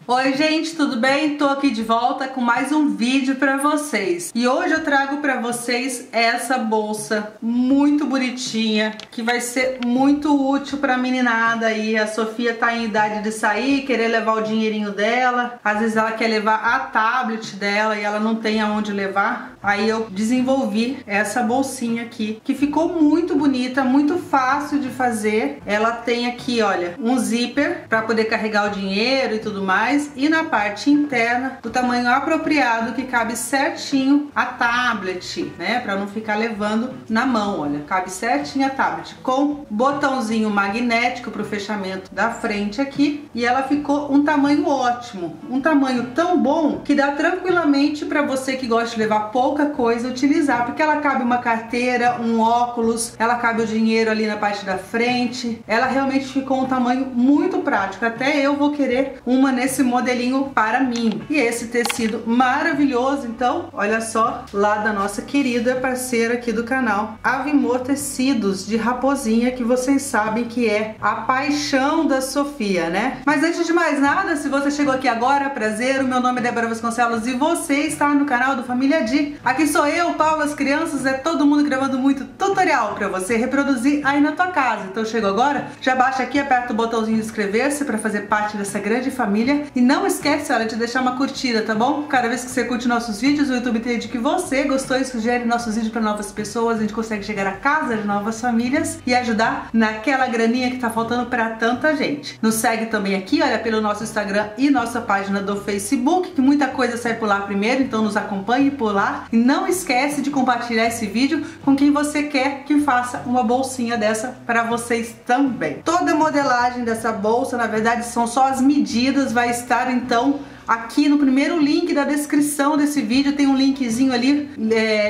Oi gente, tudo bem? Tô aqui de volta com mais um vídeo pra vocês. E hoje eu trago pra vocês essa bolsa muito bonitinha, que vai ser muito útil pra meninada aí. A Sofia tá em idade de sair, querer levar o dinheirinho dela. Às vezes ela quer levar a tablet dela e ela não tem aonde levar. Aí eu desenvolvi essa bolsinha aqui, que ficou muito bonita, muito fácil de fazer. Ela tem aqui, olha, um zíper pra poder carregar o dinheiro e tudo mais. E na parte interna, do tamanho apropriado, que cabe certinho a tablet, né? Pra não ficar levando na mão, olha. Cabe certinho a tablet, com botãozinho magnético pro fechamento da frente aqui. E ela ficou um tamanho ótimo. Um tamanho tão bom que dá tranquilamente pra você que gosta de levar pouca coisa utilizar. Porque ela cabe uma carteira, um óculos, ela cabe o dinheiro ali na parte da frente. Ela realmente ficou um tamanho muito prático. Até eu vou querer uma nesse modelinho para mim. E esse tecido maravilhoso, então, olha só, lá da nossa querida parceira aqui do canal, Avimor Tecidos, de raposinha, que vocês sabem que é a paixão da Sofia, né? Mas antes de mais nada, se você chegou aqui agora, prazer, o meu nome é Débora Vasconcelos e você está no canal do Família Di. Aqui sou eu, Paulo, as crianças, é todo mundo gravando muito tutorial para você reproduzir aí na tua casa. Então chegou agora? Já baixa aqui, aperta o botãozinho de inscrever-se para fazer parte dessa grande família. E não esquece, olha, de deixar uma curtida, tá bom? Cada vez que você curte nossos vídeos, o YouTube entende que você gostou e sugere nossos vídeos para novas pessoas. A gente consegue chegar à casa de novas famílias e ajudar naquela graninha que tá faltando para tanta gente. Nos segue também aqui, olha, pelo nosso Instagram e nossa página do Facebook, que muita coisa sai por lá primeiro, então nos acompanhe por lá. E não esquece de compartilhar esse vídeo com quem você quer que faça uma bolsinha dessa para vocês também. Toda a modelagem dessa bolsa, na verdade, são só as medidas, vai estar então aqui no primeiro link da descrição desse vídeo, tem um linkzinho ali,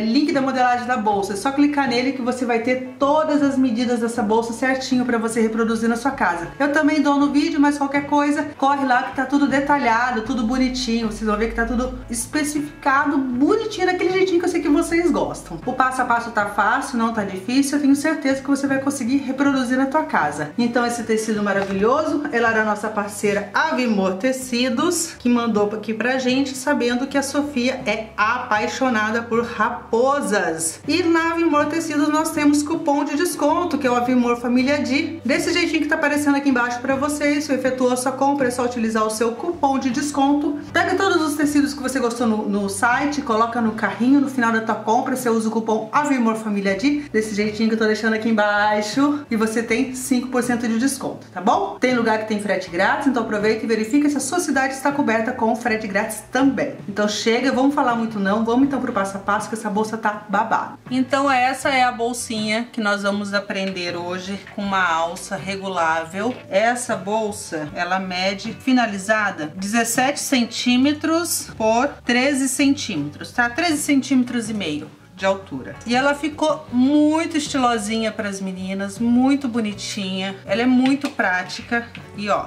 link da modelagem da bolsa. É só clicar nele que você vai ter todas as medidas dessa bolsa certinho para você reproduzir na sua casa. Eu também dou no vídeo, mas qualquer coisa, corre lá que tá tudo detalhado, tudo bonitinho. Vocês vão ver que tá tudo especificado, bonitinho, daquele jeitinho que eu sei que vocês gostam. O passo a passo tá fácil, não tá difícil, eu tenho certeza que você vai conseguir reproduzir na tua casa. Então esse tecido maravilhoso, ela era a nossa parceira Avimor Tecidos, que mandou aqui pra gente, sabendo que a Sofia é apaixonada por raposas. E na Avimor Tecidos nós temos cupom de desconto, que é o Avimor Família Di, desse jeitinho que tá aparecendo aqui embaixo pra vocês. Se efetuou a sua compra, é só utilizar o seu cupom de desconto. Pega todos os tecidos que você gostou no site, coloca no carrinho, no final da tua compra você usa o cupom Avimor Família Di, desse jeitinho que eu tô deixando aqui embaixo, e você tem 5% de desconto, tá bom? Tem lugar que tem frete grátis, então aproveita e verifica se a sua cidade está coberta com frete grátis também. Então chega, vamos falar muito não, vamos então pro passo a passo, que essa bolsa tá babada. Então essa é a bolsinha que nós vamos aprender hoje, com uma alça regulável. Essa bolsa, ela mede, finalizada, 17 centímetros por 13 centímetros, tá? 13 centímetros e meio de altura. E ela ficou muito estilosinha para as meninas, muito bonitinha. Ela é muito prática e ó,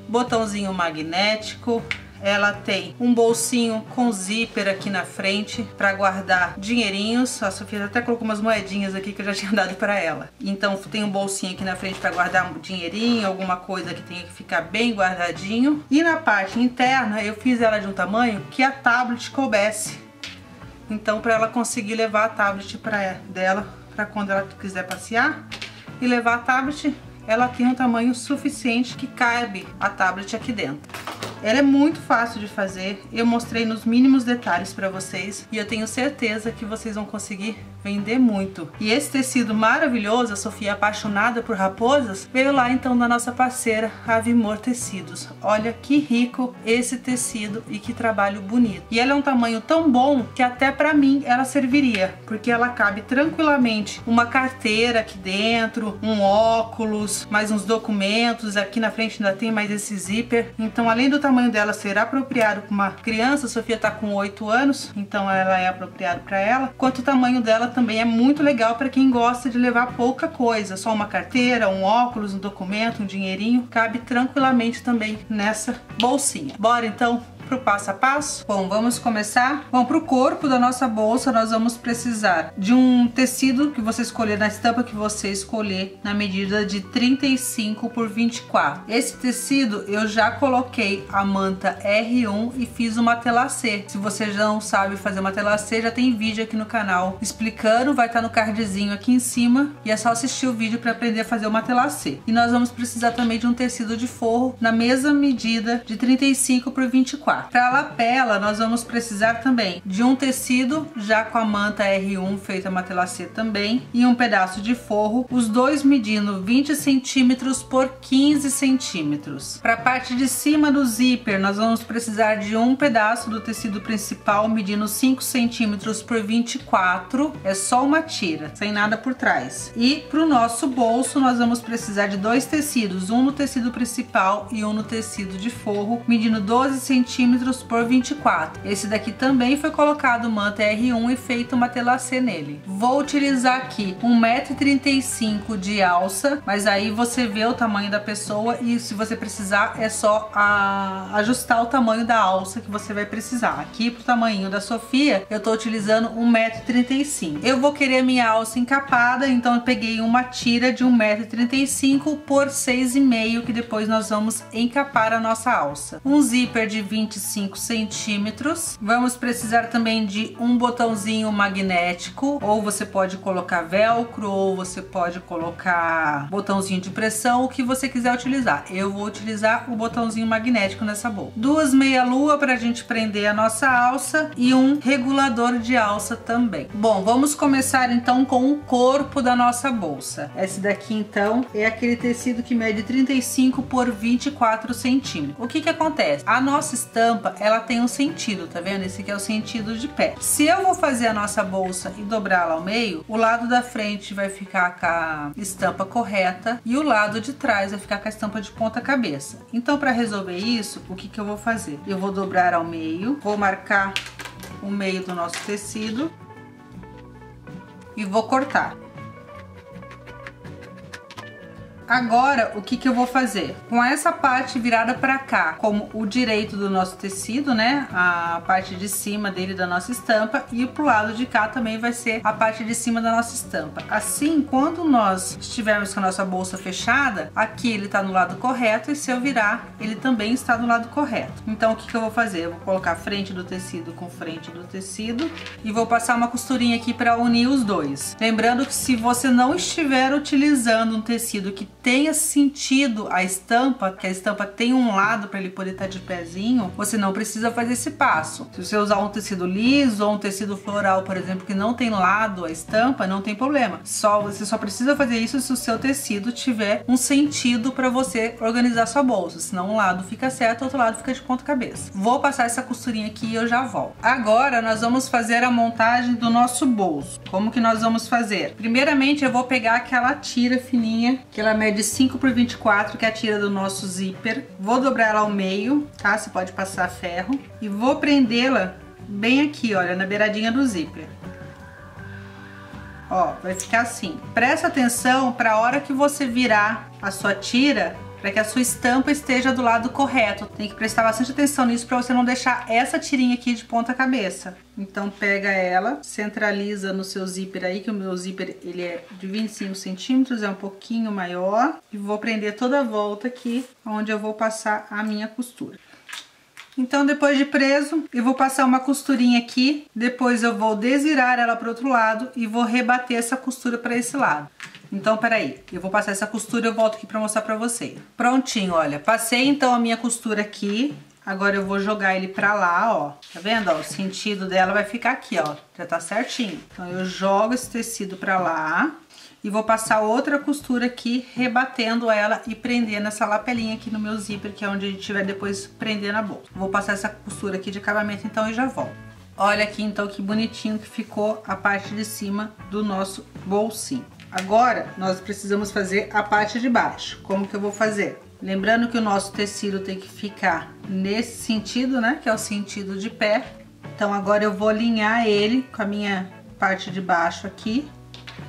botãozinho magnético. Ela tem um bolsinho com zíper aqui na frente para guardar dinheirinhos. A Sofia até colocou umas moedinhas aqui que eu já tinha dado para ela. Então tem um bolsinho aqui na frente para guardar um dinheirinho, alguma coisa que tenha que ficar bem guardadinho. E na parte interna eu fiz ela de um tamanho que a tablet coubesse. Então para ela conseguir levar a tablet dela para quando ela quiser passear e levar a tablet, ela tem um tamanho suficiente que cabe a tablet aqui dentro. Ela é muito fácil de fazer, eu mostrei nos mínimos detalhes para vocês e eu tenho certeza que vocês vão conseguir vender muito. E esse tecido maravilhoso, a Sofia apaixonada por raposas, veio lá então da nossa parceira Avimor Tecidos. Olha que rico esse tecido e que trabalho bonito. E ela é um tamanho tão bom que até para mim ela serviria, porque ela cabe tranquilamente uma carteira aqui dentro, um óculos, mais uns documentos, aqui na frente ainda tem mais esse zíper. Então além do tamanho dela ser apropriado para uma criança, a Sofia tá com 8 anos, então ela é apropriado para ela, quanto o tamanho dela também é muito legal para quem gosta de levar pouca coisa, só uma carteira, um óculos, um documento, um dinheirinho, cabe tranquilamente também nessa bolsinha. Bora então pro passo a passo? Bom, vamos começar? Bom, pro corpo da nossa bolsa nós vamos precisar de um tecido que você escolher, na estampa que você escolher, na medida de 35 por 24. Esse tecido eu já coloquei a manta R1 e fiz uma telacê. Se você já não sabe fazer uma telacê, já tem vídeo aqui no canal explicando, vai estar no cardzinho aqui em cima e é só assistir o vídeo para aprender a fazer uma telacê. E nós vamos precisar também de um tecido de forro na mesma medida de 35 por 24. Para a lapela nós vamos precisar também de um tecido já com a manta R1 feita matelacê também e um pedaço de forro, os dois medindo 20 centímetros por 15 centímetros. Para a parte de cima do zíper nós vamos precisar de um pedaço do tecido principal medindo 5 centímetros por 24, é só uma tira, sem nada por trás. E para o nosso bolso nós vamos precisar de dois tecidos, um no tecido principal e um no tecido de forro, medindo 12 centímetros por 24. Esse daqui também foi colocado manta R1 e feito uma telacê nele. Vou utilizar aqui 1,35 m de alça, mas aí você vê o tamanho da pessoa e se você precisar é só ajustar o tamanho da alça que você vai precisar. Aqui pro tamanho da Sofia eu tô utilizando 1,35 m. Eu vou querer minha alça encapada, então eu peguei uma tira de 1,35 m por 6,5 m, que depois nós vamos encapar a nossa alça. Um zíper de 25 centímetros. Vamos precisar também de um botãozinho magnético, ou você pode colocar velcro, ou você pode colocar botãozinho de pressão, o que você quiser utilizar. Eu vou utilizar o botãozinho magnético nessa bolsa. Duas meia-lua para a gente prender a nossa alça e um regulador de alça também. Bom, vamos começar então com o corpo da nossa bolsa. Esse daqui então é aquele tecido que mede 35 por 24 centímetros. O que acontece? A nossa estampa ela tem um sentido, tá vendo? Esse aqui é o sentido de pé. Se eu vou fazer a nossa bolsa e dobrá-la ao meio, o lado da frente vai ficar com a estampa correta e o lado de trás vai ficar com a estampa de ponta cabeça. Então, para resolver isso, o que eu vou fazer? Eu vou dobrar ao meio, vou marcar o meio do nosso tecido e vou cortar. Agora, o que eu vou fazer? Com essa parte virada para cá, como o direito do nosso tecido, né? A parte de cima dele da nossa estampa, e pro lado de cá também vai ser a parte de cima da nossa estampa. Assim, quando nós estivermos com a nossa bolsa fechada, aqui ele tá no lado correto e se eu virar, ele também está no lado correto. Então, o que eu vou fazer? Eu vou colocar a frente do tecido com frente do tecido e vou passar uma costurinha aqui para unir os dois. Lembrando que se você não estiver utilizando um tecido que tenha sentido a estampa, que a estampa tem um lado para ele poder estar de pezinho, você não precisa fazer esse passo. Se você usar um tecido liso ou um tecido floral, por exemplo, que não tem lado a estampa, não tem problema. Você só precisa fazer isso se o seu tecido tiver um sentido para você organizar sua bolsa. Senão um lado fica certo, o outro lado fica de ponta cabeça. Vou passar essa costurinha aqui e eu já volto. Agora nós vamos fazer a montagem do nosso bolso. Como que nós vamos fazer? Primeiramente eu vou pegar aquela tira fininha, que ela mede 5 por 24, que é a tira do nosso zíper. Vou dobrar ela ao meio, tá? Você pode passar ferro. E vou prendê-la bem aqui, olha, na beiradinha do zíper. Ó, vai ficar assim. Presta atenção para a hora que você virar a sua tira, para que a sua estampa esteja do lado correto. Tem que prestar bastante atenção nisso para você não deixar essa tirinha aqui de ponta cabeça. Então pega ela, centraliza no seu zíper aí, que o meu zíper ele é de 25 centímetros, é um pouquinho maior. E vou prender toda a volta aqui, onde eu vou passar a minha costura. Então depois de preso, eu vou passar uma costurinha aqui, depois eu vou desvirar ela para o outro lado e vou rebater essa costura para esse lado. Então, peraí, eu vou passar essa costura e eu volto aqui pra mostrar pra vocês. Prontinho, olha, passei então a minha costura aqui. Agora eu vou jogar ele pra lá, ó. Tá vendo, ó? O sentido dela vai ficar aqui, ó. Já tá certinho. Então eu jogo esse tecido pra lá e vou passar outra costura aqui, rebatendo ela e prendendo essa lapelinha aqui no meu zíper, que é onde a gente vai depois prender na bolsa. Vou passar essa costura aqui de acabamento então e já volto. Olha aqui então que bonitinho que ficou a parte de cima do nosso bolsinho. Agora, nós precisamos fazer a parte de baixo. Como que eu vou fazer? Lembrando que o nosso tecido tem que ficar nesse sentido, né? Que é o sentido de pé. Então, agora eu vou alinhar ele com a minha parte de baixo aqui.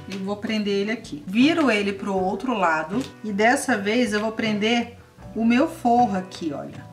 E vou prender ele aqui. Viro ele pro outro lado. E dessa vez eu vou prender o meu forro aqui, olha.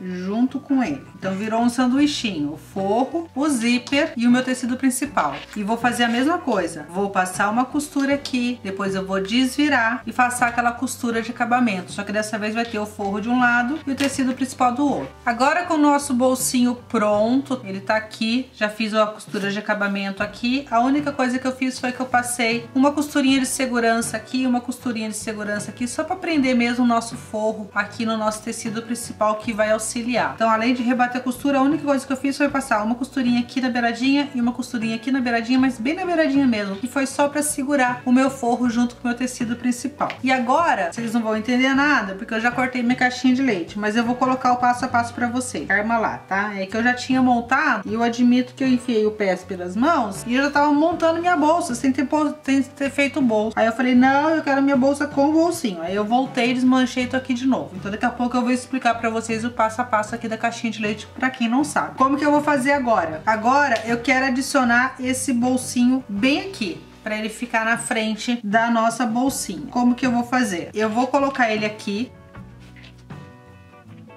junto com ele. Então virou um sanduichinho, o forro, o zíper e o meu tecido principal. E vou fazer a mesma coisa, vou passar uma costura aqui, depois eu vou desvirar e passar aquela costura de acabamento, só que dessa vez vai ter o forro de um lado e o tecido principal do outro. Agora com o nosso bolsinho pronto, ele tá aqui, já fiz a costura de acabamento aqui, a única coisa que eu fiz foi que eu passei uma costurinha de segurança aqui, uma costurinha de segurança aqui, só para prender mesmo o nosso forro aqui no nosso tecido principal, que vai auxiliar. Então, além de rebater a costura, a única coisa que eu fiz foi passar uma costurinha aqui na beiradinha e uma costurinha aqui na beiradinha, mas bem na beiradinha mesmo, que foi só para segurar o meu forro junto com o meu tecido principal. E agora, vocês não vão entender nada, porque eu já cortei minha caixinha de leite, mas eu vou colocar o passo a passo para vocês. Arma lá, tá? É que eu já tinha montado e eu admito que eu enfiei o pé pelas mãos e eu já tava montando minha bolsa sem ter feito o bolso. Aí eu falei, não, eu quero minha bolsa com bolsinho. Aí eu voltei e desmanchei isso aqui de novo. Então daqui a pouco eu vou explicar pra vocês o passo a passo aqui da caixinha de leite, pra quem não sabe. Como que eu vou fazer agora? Agora eu quero adicionar esse bolsinho bem aqui, para ele ficar na frente da nossa bolsinha. Como que eu vou fazer? Eu vou colocar ele aqui,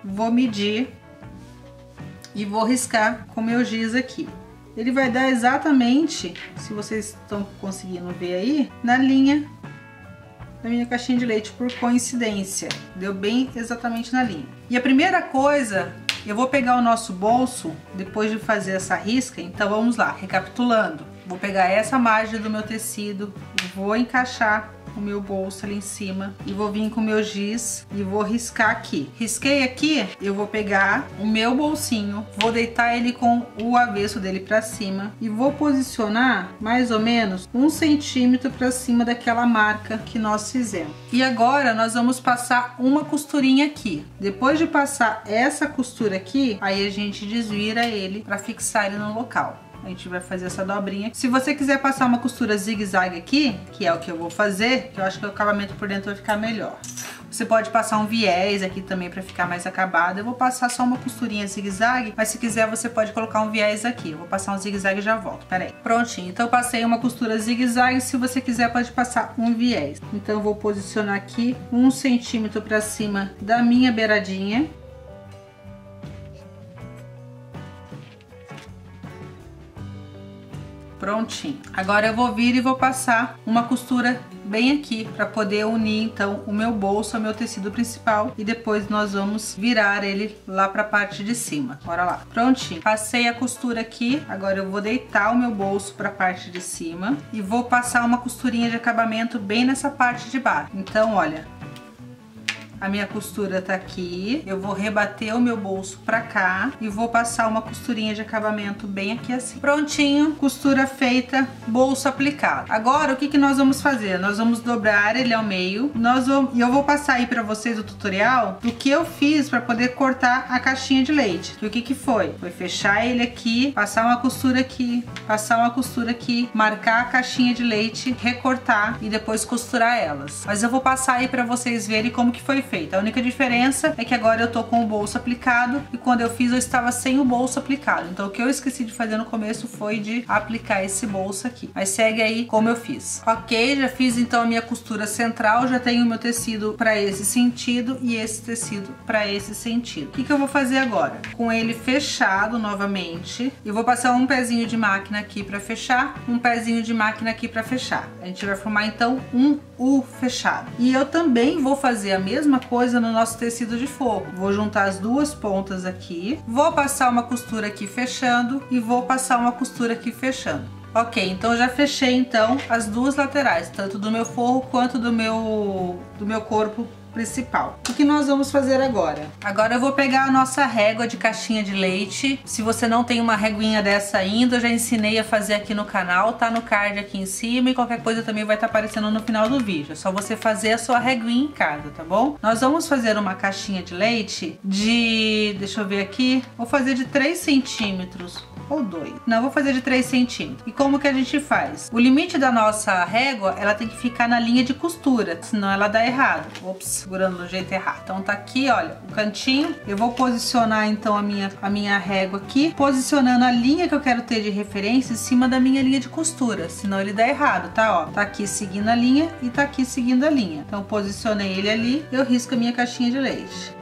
vou medir e vou riscar com meu giz aqui. Ele vai dar exatamente, se vocês estão conseguindo ver aí, na linha da minha caixinha de leite, por coincidência. Deu bem exatamente na linha. E a primeira coisa, eu vou pegar o nosso bolso, depois de fazer essa risca, então vamos lá, recapitulando. Vou pegar essa margem do meu tecido, vou encaixar o meu bolso ali em cima e vou vir com o meu giz e vou riscar aqui. Risquei aqui, eu vou pegar o meu bolsinho, vou deitar ele com o avesso dele para cima e vou posicionar mais ou menos 1 centímetro para cima daquela marca que nós fizemos. E agora nós vamos passar uma costurinha aqui. Depois de passar essa costura aqui, aí a gente desvira ele para fixar ele no local. A gente vai fazer essa dobrinha. Se você quiser passar uma costura zigue-zague aqui, que é o que eu vou fazer, que eu acho que o acabamento por dentro vai ficar melhor. Você pode passar um viés aqui também para ficar mais acabado. Eu vou passar só uma costurinha zigue-zague, mas se quiser você pode colocar um viés aqui. Eu vou passar um zigue-zague e já volto, peraí. Prontinho, então eu passei uma costura zigue-zague, se você quiser pode passar um viés. Então eu vou posicionar aqui 1 centímetro para cima da minha beiradinha. Prontinho. Agora eu vou vir e vou passar uma costura bem aqui para poder unir então o meu bolso ao meu tecido principal e depois nós vamos virar ele lá para a parte de cima. Bora lá. Prontinho. Passei a costura aqui. Agora eu vou deitar o meu bolso para a parte de cima e vou passar uma costurinha de acabamento bem nessa parte de baixo. Então, olha, a minha costura tá aqui, eu vou rebater o meu bolso pra cá e vou passar uma costurinha de acabamento bem aqui assim. Prontinho, costura feita, bolso aplicado. Agora o que nós vamos fazer? Nós vamos dobrar ele ao meio, e eu vou passar aí pra vocês o tutorial do que eu fiz pra poder cortar a caixinha de leite. E o que foi? Foi fechar ele aqui, passar uma costura aqui, passar uma costura aqui, marcar a caixinha de leite, recortar e depois costurar elas. Mas eu vou passar aí pra vocês verem como que foi feito. A única diferença é que agora eu tô com o bolso aplicado e quando eu fiz eu estava sem o bolso aplicado. Então o que eu esqueci de fazer no começo foi de aplicar esse bolso aqui. Mas segue aí como eu fiz. Ok, já fiz então a minha costura central, já tenho o meu tecido para esse sentido e esse tecido para esse sentido. O que eu vou fazer agora? Com ele fechado novamente, eu vou passar um pezinho de máquina aqui para fechar, um pezinho de máquina aqui para fechar. A gente vai formar então um U fechado. E eu também vou fazer a mesma coisa no nosso tecido de forro. Vou juntar as duas pontas aqui, vou passar uma costura aqui fechando e vou passar uma costura aqui fechando. Ok, então já fechei então as duas laterais, tanto do meu forro quanto do meu corpo principal. O que nós vamos fazer agora? Agora eu vou pegar a nossa régua de caixinha de leite. Se você não tem uma reguinha dessa ainda, eu já ensinei a fazer aqui no canal, tá no card aqui em cima e qualquer coisa também vai estar aparecendo no final do vídeo. É só você fazer a sua reguinha em casa, tá bom? Nós vamos fazer uma caixinha de leite de... deixa eu ver aqui. Vou fazer de 3 centímetros. Ou 2. Não, vou fazer de 3 centímetros. E como que a gente faz? O limite da nossa régua, ela tem que ficar na linha de costura, senão ela dá errado. Ops, segurando do jeito errado. Então tá aqui, olha, o cantinho. Eu vou posicionar então a minha régua aqui, posicionando a linha que eu quero ter de referência em cima da minha linha de costura, senão ele dá errado, tá? Ó, tá aqui seguindo a linha e tá aqui seguindo a linha. Então posicionei ele ali, eu risco a minha caixinha de leite.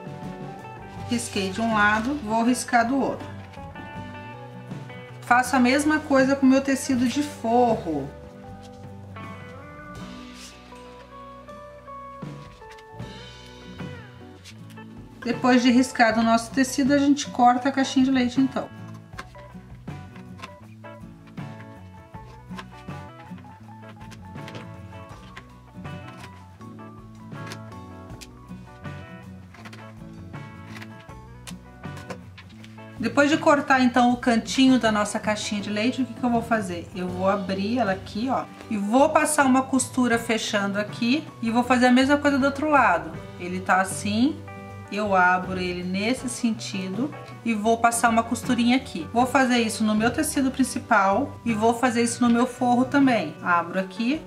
Risquei de um lado, vou riscar do outro. Faço a mesma coisa com o meu tecido de forro. Depois de riscado o nosso tecido, a gente corta a caixinha de leite então. Depois de cortar então o cantinho da nossa caixinha de leite, o que eu vou fazer? Eu vou abrir ela aqui, ó, e vou passar uma costura fechando aqui e vou fazer a mesma coisa do outro lado. Ele tá assim, eu abro ele nesse sentido e vou passar uma costurinha aqui. Vou fazer isso no meu tecido principal e vou fazer isso no meu forro também. Abro aqui,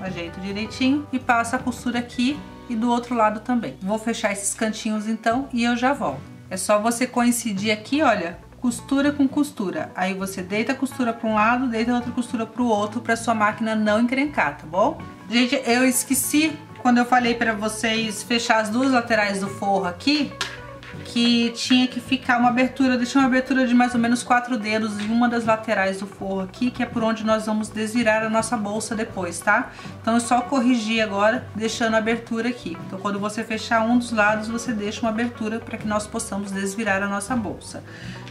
ajeito direitinho e passo a costura aqui e do outro lado também. Vou fechar esses cantinhos então e eu já volto. É só você coincidir aqui, olha, costura com costura. Aí você deita a costura para um lado, deita a outra costura para o outro, para sua máquina não encrencar, tá bom? Gente, eu esqueci quando eu falei para vocês fechar as duas laterais do forro aqui, que tinha que ficar uma abertura, deixei uma abertura de mais ou menos 4 dedos em uma das laterais do forro aqui, que é por onde nós vamos desvirar a nossa bolsa depois, tá? Então eu só corrigi agora, deixando a abertura aqui. Então quando você fechar um dos lados, você deixa uma abertura para que nós possamos desvirar a nossa bolsa.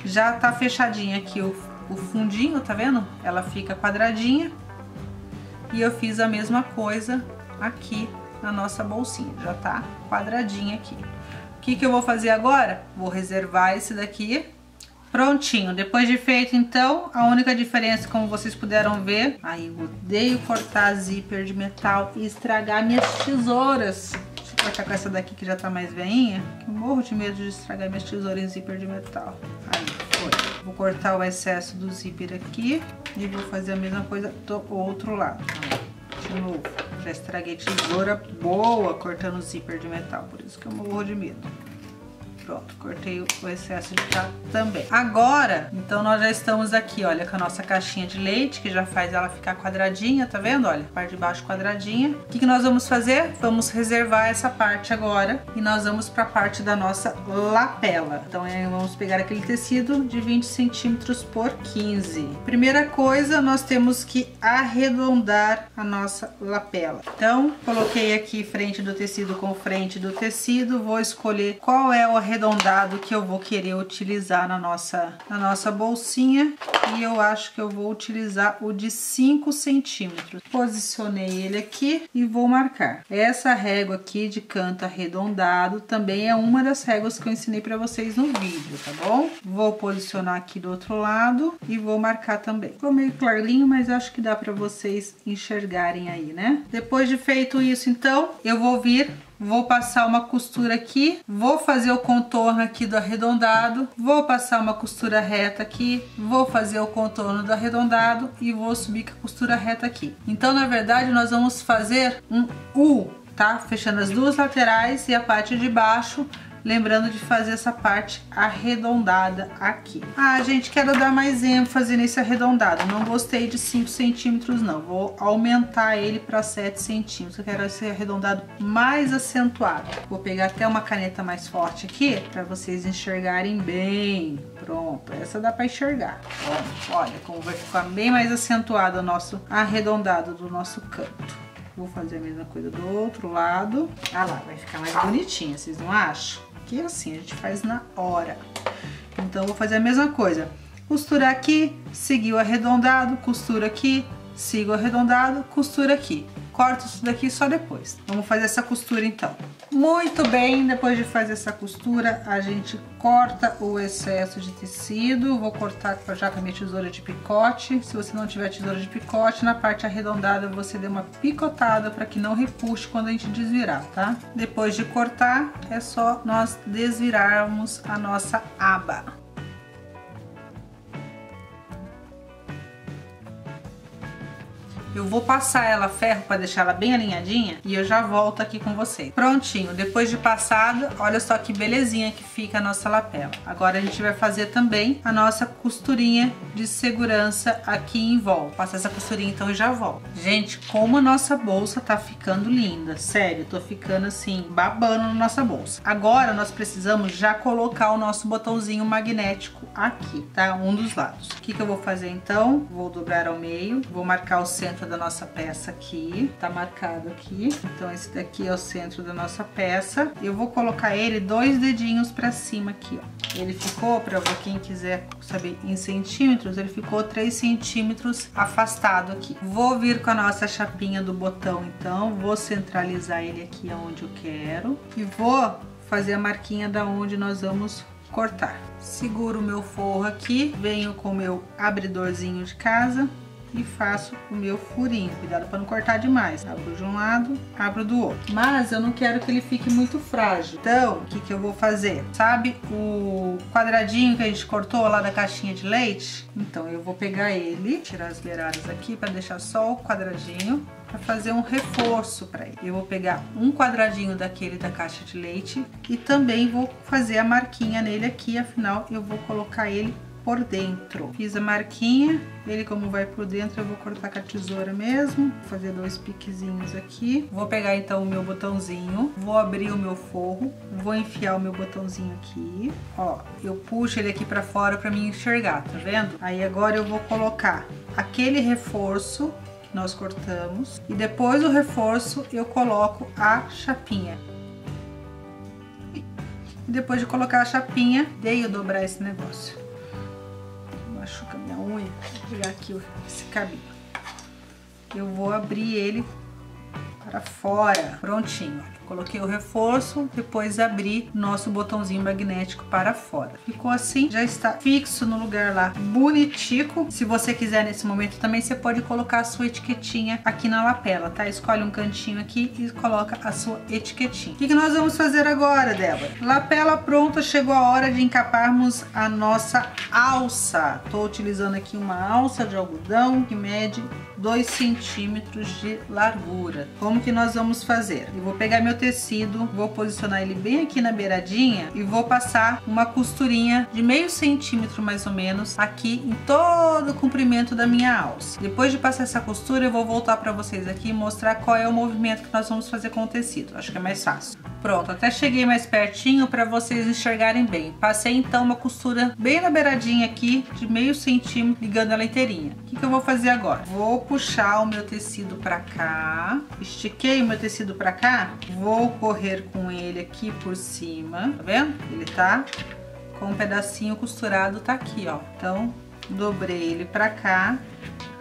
Já tá fechadinha aqui o fundinho, tá vendo? Ela fica quadradinha. E eu fiz a mesma coisa aqui na nossa bolsinha, já tá quadradinha aqui. O que eu vou fazer agora? Vou reservar esse daqui. Prontinho. Depois de feito, então, a única diferença, como vocês puderam ver... Aí, eu odeio cortar zíper de metal e estragar minhas tesouras. Deixa eu cortar com essa daqui que já tá mais velhinha. Eu morro de medo de estragar minhas tesouras em zíper de metal. Aí, foi. Vou cortar o excesso do zíper aqui e vou fazer a mesma coisa do outro lado. De novo. Já estraguei tesoura boa cortando o zíper de metal, por isso que eu morro de medo. Pronto, cortei o excesso de cá também. Agora, então nós já estamos aqui, olha, com a nossa caixinha de leite, que já faz ela ficar quadradinha, tá vendo? Olha, a parte de baixo quadradinha. O que nós vamos fazer? Vamos reservar essa parte agora e nós vamos para a parte da nossa lapela. Então, vamos pegar aquele tecido de 20 centímetros por 15. Primeira coisa, nós temos que arredondar a nossa lapela. Então, coloquei aqui frente do tecido com frente do tecido, vou escolher qual é o arredondado que eu vou querer utilizar na nossa bolsinha, e eu acho que eu vou utilizar o de 5 centímetros. Posicionei ele aqui e vou marcar. Essa régua aqui de canto arredondado também é uma das réguas que eu ensinei para vocês no vídeo, tá bom? Vou posicionar aqui do outro lado e vou marcar também. Ficou meio clarinho, mas acho que dá para vocês enxergarem aí, né? Depois de feito isso, então, eu vou passar uma costura aqui, vou fazer o contorno aqui do arredondado, vou passar uma costura reta aqui, vou fazer o contorno do arredondado e vou subir com a costura reta aqui. Então, na verdade, nós vamos fazer um U, tá? Fechando as duas laterais e a parte de baixo, lembrando de fazer essa parte arredondada aqui. Ah, gente, quero dar mais ênfase nesse arredondado. Não gostei de 5 centímetros, não. Vou aumentar ele para 7 centímetros. Eu quero esse arredondado mais acentuado. Vou pegar até uma caneta mais forte aqui, para vocês enxergarem bem. Pronto, essa dá para enxergar. Bom, olha como vai ficar bem mais acentuado o nosso arredondado do nosso canto. Vou fazer a mesma coisa do outro lado. Ah lá, vai ficar mais bonitinha, vocês não acham? Que assim a gente faz na hora. Então, vou fazer a mesma coisa. Costurar aqui, seguir o arredondado, costura aqui, sigo o arredondado, costura aqui. Corto isso daqui só depois. Vamos fazer essa costura então. Muito bem, depois de fazer essa costura, a gente corta o excesso de tecido. Vou cortar já com a minha tesoura de picote. Se você não tiver tesoura de picote, na parte arredondada você dê uma picotada para que não repuxe quando a gente desvirar, tá? Depois de cortar, é só nós desvirarmos a nossa aba. Eu vou passar ela a ferro para deixar ela bem alinhadinha e eu já volto aqui com vocês. Prontinho, depois de passado, olha só que belezinha que fica a nossa lapela. Agora a gente vai fazer também a nossa costurinha de segurança aqui em volta. Passar essa costurinha então e já volto. Gente, como a nossa bolsa tá ficando linda, sério, tô ficando assim, babando na nossa bolsa. Agora nós precisamos já colocar o nosso botãozinho magnético aqui, tá? Um dos lados. O que eu vou fazer então? Vou dobrar ao meio, vou marcar o centro da nossa peça aqui, tá marcado aqui. Então esse daqui é o centro da nossa peça. Eu vou colocar ele 2 dedinhos pra cima aqui, ó. Ele ficou, pra quem quiser saber em centímetros, ele ficou 3 centímetros afastado aqui. Vou vir com a nossa chapinha do botão então, vou centralizar ele aqui onde eu quero e vou fazer a marquinha da onde nós vamos cortar. Seguro o meu forro aqui, venho com o meu abridorzinho de casa e faço o meu furinho. Cuidado para não cortar demais. Abro de um lado, abro do outro. Mas eu não quero que ele fique muito frágil. Então, o que eu vou fazer? Sabe o quadradinho que a gente cortou lá da caixinha de leite? Então, eu vou pegar ele, tirar as beiradas aqui para deixar só o quadradinho, para fazer um reforço para ele. Eu vou pegar um quadradinho daquele da caixa de leite e também vou fazer a marquinha nele aqui, afinal eu vou colocar ele por dentro. Fiz a marquinha, ele como vai por dentro eu vou cortar com a tesoura mesmo, vou fazer 2 piquezinhos aqui. Vou pegar então o meu botãozinho, vou abrir o meu forro, vou enfiar o meu botãozinho aqui, ó, eu puxo ele aqui pra fora pra mim enxergar, tá vendo? Aí agora eu vou colocar aquele reforço que nós cortamos e depois do reforço eu coloco a chapinha. E depois de colocar a chapinha, dei eu dobrar esse negócio. Machuca minha unha. Vou pegar aqui esse cabinho. Eu vou abrir ele para fora. Prontinho. Coloquei o reforço, depois abri nosso botãozinho magnético para fora. Ficou assim, já está fixo no lugar lá, bonitico. Se você quiser nesse momento também, você pode colocar a sua etiquetinha aqui na lapela, tá? Escolhe um cantinho aqui e coloca a sua etiquetinha. O que nós vamos fazer agora, Débora? Lapela pronta, chegou a hora de encaparmos a nossa alça. Tô utilizando aqui uma alça de algodão que mede 2 centímetros de largura. Como que nós vamos fazer? Eu vou pegar meu tecido, vou posicionar ele bem aqui na beiradinha e vou passar uma costurinha de meio centímetro mais ou menos aqui em todo o comprimento da minha alça. Depois de passar essa costura, eu vou voltar para vocês aqui e mostrar qual é o movimento que nós vamos fazer com o tecido. Acho que é mais fácil. Pronto, até cheguei mais pertinho para vocês enxergarem bem. Passei então uma costura bem na beiradinha aqui de meio centímetro, ligando ela inteirinha. O que eu vou fazer agora? Vou puxar o meu tecido para cá, estiquei o meu tecido para cá, vou correr com ele aqui por cima, tá vendo? Ele tá com um pedacinho costurado, tá aqui, ó. Então, dobrei ele para cá.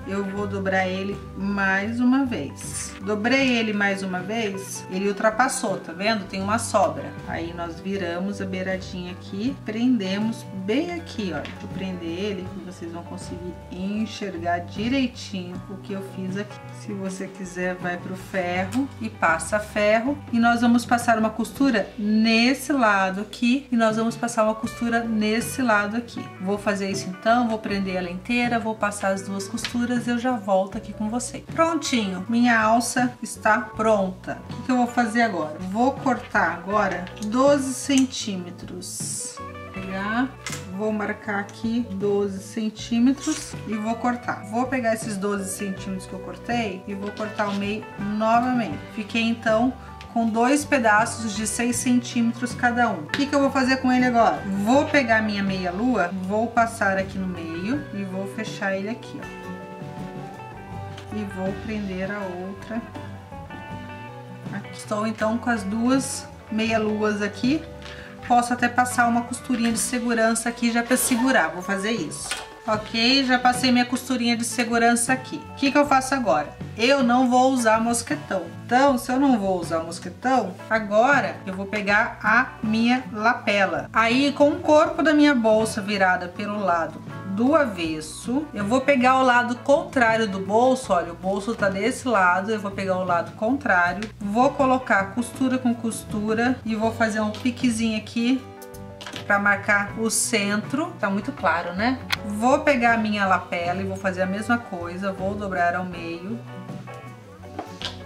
Eu vou dobrar ele mais uma vez. Dobrei ele mais uma vez, ele ultrapassou, tá vendo? Tem uma sobra. Aí nós viramos a beiradinha aqui, prendemos bem aqui, ó. Deixa eu prender ele que vocês vão conseguir enxergar direitinho o que eu fiz aqui. Se você quiser, vai pro ferro e passa ferro. E nós vamos passar uma costura nesse lado aqui e nós vamos passar uma costura nesse lado aqui. Vou fazer isso então, vou prender ela inteira, vou passar as 2 costuras, eu já volto aqui com vocês. Prontinho, minha alça está pronta. O que eu vou fazer agora? Vou cortar agora 12 centímetros. Pegar, vou marcar aqui 12 centímetros e vou cortar. Vou pegar esses 12 centímetros que eu cortei e vou cortar ao meio novamente. Fiquei então com 2 pedaços de 6 centímetros cada um. O que eu vou fazer com ele agora? Vou pegar minha meia lua, vou passar aqui no meio e vou fechar ele aqui, ó. E vou prender a outra. Aqui. Estou então com as 2 meia luas aqui. Posso até passar uma costurinha de segurança aqui já para segurar. Vou fazer isso. Ok, já passei minha costurinha de segurança aqui. O que eu faço agora? Eu não vou usar mosquetão. Então, se eu não vou usar mosquetão, agora eu vou pegar a minha lapela. Aí, com o corpo da minha bolsa virada pelo lado do avesso, eu vou pegar o lado contrário do bolso. Olha, o bolso tá desse lado, eu vou pegar o lado contrário, vou colocar costura com costura e vou fazer um piquezinho aqui para marcar o centro. Tá muito claro, né? Vou pegar a minha lapela e vou fazer a mesma coisa, vou dobrar ao meio,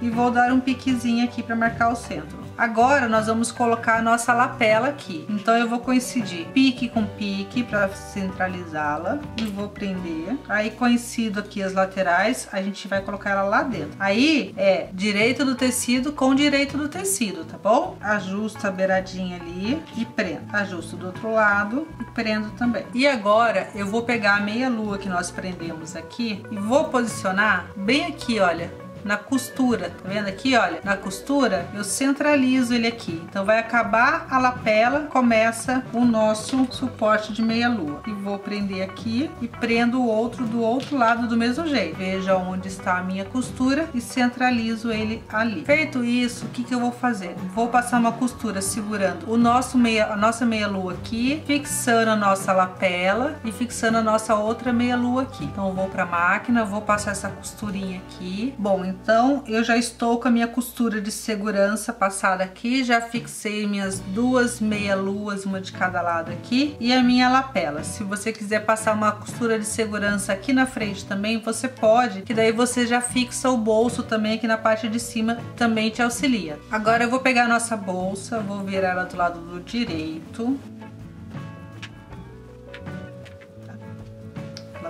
e vou dar um piquezinho aqui para marcar o centro. Agora nós vamos colocar a nossa lapela aqui. Então eu vou coincidir pique com pique para centralizá-la e vou prender. Aí coincido aqui as laterais, a gente vai colocar ela lá dentro. Aí é direito do tecido com direito do tecido, tá bom? Ajusto a beiradinha ali e prendo. Ajusto do outro lado e prendo também. E agora eu vou pegar a meia lua que nós prendemos aqui e vou posicionar bem aqui, olha, na costura, tá vendo aqui, olha? Na costura eu centralizo ele aqui, então vai acabar a lapela, começa o nosso suporte de meia lua. E vou prender aqui e prendo o outro do outro lado do mesmo jeito. Veja onde está a minha costura e centralizo ele ali. Feito isso, o que que eu vou fazer? Vou passar uma costura segurando a nossa meia lua aqui, fixando a nossa lapela e fixando a nossa outra meia lua aqui. Então eu vou para a máquina, vou passar essa costurinha aqui. Bom, então eu já estou com a minha costura de segurança passada aqui, já fixei minhas duas meia luas, uma de cada lado aqui, e a minha lapela. Se você quiser passar uma costura de segurança aqui na frente também, você pode, que daí você já fixa o bolso também aqui na parte de cima, também te auxilia. Agora eu vou pegar a nossa bolsa, vou virar ela do lado do direito.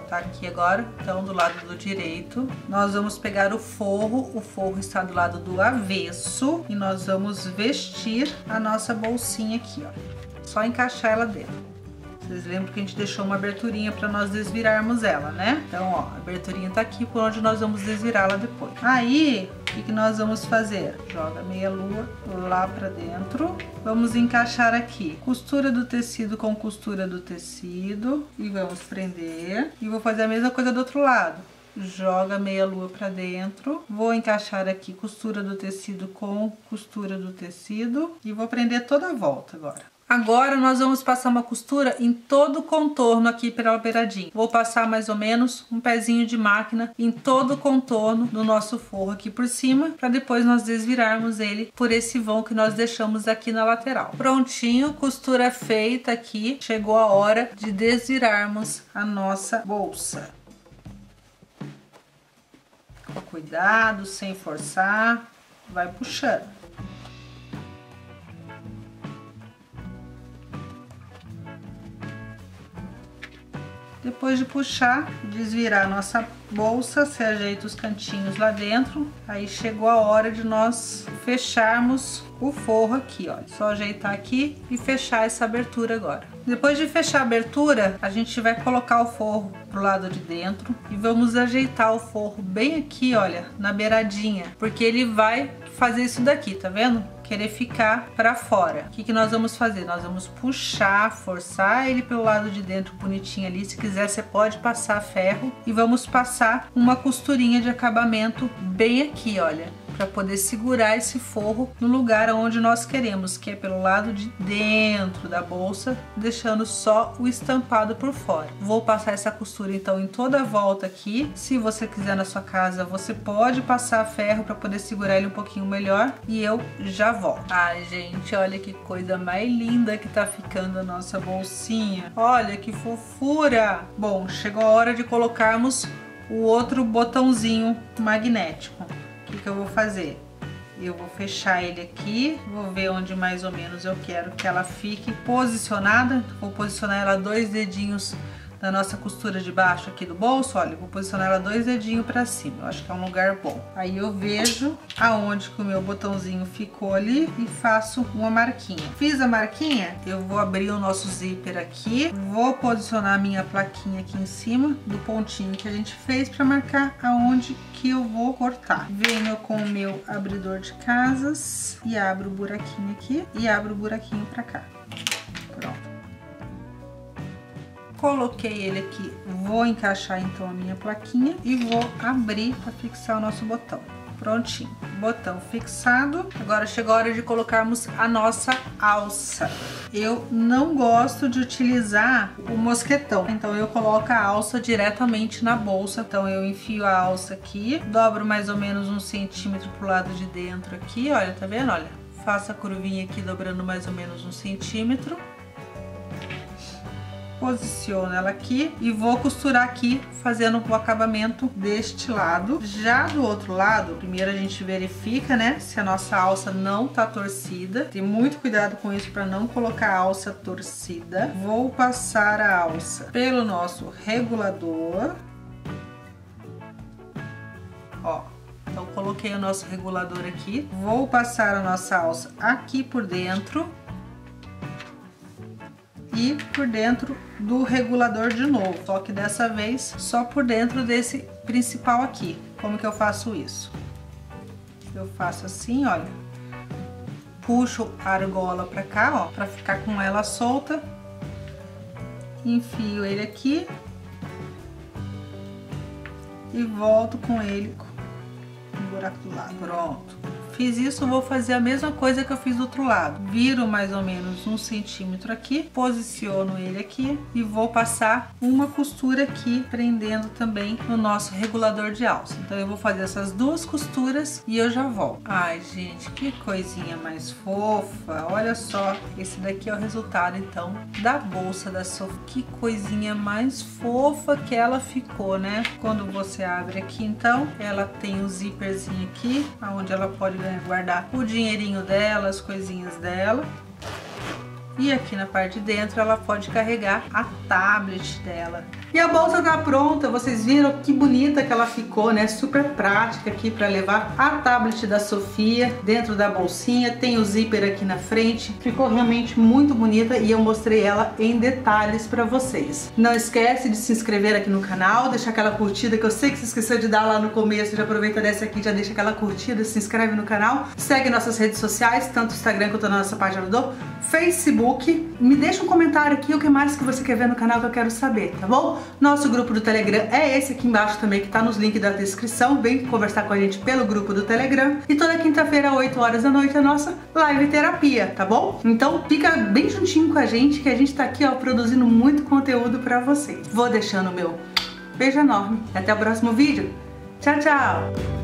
Tá aqui agora, então do lado do direito nós vamos pegar o forro está do lado do avesso e nós vamos vestir a nossa bolsinha aqui, ó, só encaixar ela dentro. Vocês lembram que a gente deixou uma aberturinha para nós desvirarmos ela, né? Então, ó, a aberturinha tá aqui por onde nós vamos desvirá-la depois. Aí, o que nós vamos fazer? Joga meia lua lá pra dentro. Vamos encaixar aqui costura do tecido com costura do tecido e vamos prender. E vou fazer a mesma coisa do outro lado. Joga meia lua pra dentro. Vou encaixar aqui costura do tecido com costura do tecido e vou prender toda a volta agora. Agora nós vamos passar uma costura em todo o contorno aqui pela beiradinha. Vou passar mais ou menos um pezinho de máquina em todo o contorno do nosso forro aqui por cima, para depois nós desvirarmos ele por esse vão que nós deixamos aqui na lateral. Prontinho, costura feita aqui, chegou a hora de desvirarmos a nossa bolsa. Com cuidado, sem forçar, vai puxando. Depois de puxar, desvirar a nossa bolsa, se ajeita os cantinhos lá dentro. Aí chegou a hora de nós fecharmos o forro aqui, ó. Só ajeitar aqui e fechar essa abertura agora. Depois de fechar a abertura, a gente vai colocar o forro pro lado de dentro e vamos ajeitar o forro bem aqui, olha, na beiradinha, porque ele vai fazer isso daqui, tá vendo? Querer ficar para fora. O que que nós vamos fazer? Nós vamos puxar, forçar ele pelo lado de dentro bonitinho ali. Se quiser, você pode passar ferro e vamos passar uma costurinha de acabamento bem aqui, olha, para poder segurar esse forro no lugar onde nós queremos, que é pelo lado de dentro da bolsa, deixando só o estampado por fora. Vou passar essa costura então em toda a volta aqui. Se você quiser na sua casa, você pode passar ferro para poder segurar ele um pouquinho melhor e eu já volto. Ai, gente, olha que coisa mais linda que tá ficando a nossa bolsinha. Olha que fofura! Bom, chegou a hora de colocarmos o outro botãozinho magnético. O que que eu vou fazer? Eu vou fechar ele aqui, vou ver onde mais ou menos eu quero que ela fique posicionada. Vou posicionar ela 2 dedinhos da nossa costura de baixo aqui do bolso, olha, vou posicionar ela 2 dedinhos pra cima, eu acho que é um lugar bom. Aí eu vejo aonde que o meu botãozinho ficou ali e faço uma marquinha. Fiz a marquinha, eu vou abrir o nosso zíper aqui, vou posicionar a minha plaquinha aqui em cima do pontinho que a gente fez pra marcar aonde que eu vou cortar. Venho com o meu abridor de casas e abro o buraquinho aqui e abro o buraquinho pra cá. Pronto. Coloquei ele aqui, vou encaixar então a minha plaquinha e vou abrir para fixar o nosso botão. Prontinho, botão fixado. Agora chegou a hora de colocarmos a nossa alça. Eu não gosto de utilizar o mosquetão, então eu coloco a alça diretamente na bolsa. Então eu enfio a alça aqui, dobro mais ou menos 1 centímetro pro lado de dentro aqui, olha, tá vendo? Olha, faço a curvinha aqui dobrando mais ou menos 1 centímetro. Posiciono ela aqui e vou costurar aqui, fazendo o acabamento deste lado. Já do outro lado, primeiro a gente verifica, né, se a nossa alça não tá torcida. Tem muito cuidado com isso para não colocar a alça torcida. Vou passar a alça pelo nosso regulador. Ó, então coloquei o nosso regulador aqui. Vou passar a nossa alça aqui por dentro. E por dentro do regulador de novo, só que dessa vez só por dentro desse principal aqui. Como que eu faço isso? Eu faço assim, olha, puxo a argola pra cá, ó, pra ficar com ela solta, enfio ele aqui e volto com ele no buraco do lado. Pronto. Fiz isso, vou fazer a mesma coisa que eu fiz do outro lado. Viro mais ou menos 1 centímetro aqui, posiciono ele aqui e vou passar uma costura aqui, prendendo também no nosso regulador de alça. Então eu vou fazer essas 2 costuras e eu já volto. Ai, gente, que coisinha mais fofa. Olha só, esse daqui é o resultado, então, da bolsa da Sofia. Que coisinha mais fofa que ela ficou, né? Quando você abre aqui, então, ela tem o zíperzinho aqui, onde ela pode guardar o dinheirinho dela, as coisinhas dela. E aqui na parte de dentro ela pode carregar a tablet dela. E a bolsa tá pronta, vocês viram que bonita que ela ficou, né? Super prática aqui para levar a tablet da Sofia dentro da bolsinha. Tem o zíper aqui na frente, ficou realmente muito bonita e eu mostrei ela em detalhes para vocês. Não esquece de se inscrever aqui no canal, deixar aquela curtida que eu sei que você esqueceu de dar lá no começo. Já aproveita dessa aqui, já deixa aquela curtida, se inscreve no canal, segue nossas redes sociais, tanto o Instagram quanto a nossa página do Facebook. Me deixa um comentário aqui o que mais que você quer ver no canal que eu quero saber, tá bom? Nosso grupo do Telegram é esse aqui embaixo também, que tá nos links da descrição. Vem conversar com a gente pelo grupo do Telegram. E toda quinta-feira, 8 horas da noite, a nossa live terapia, tá bom? Então fica bem juntinho com a gente, que a gente tá aqui, ó, produzindo muito conteúdo pra vocês. Vou deixando o meu beijo enorme. Até o próximo vídeo. Tchau, tchau!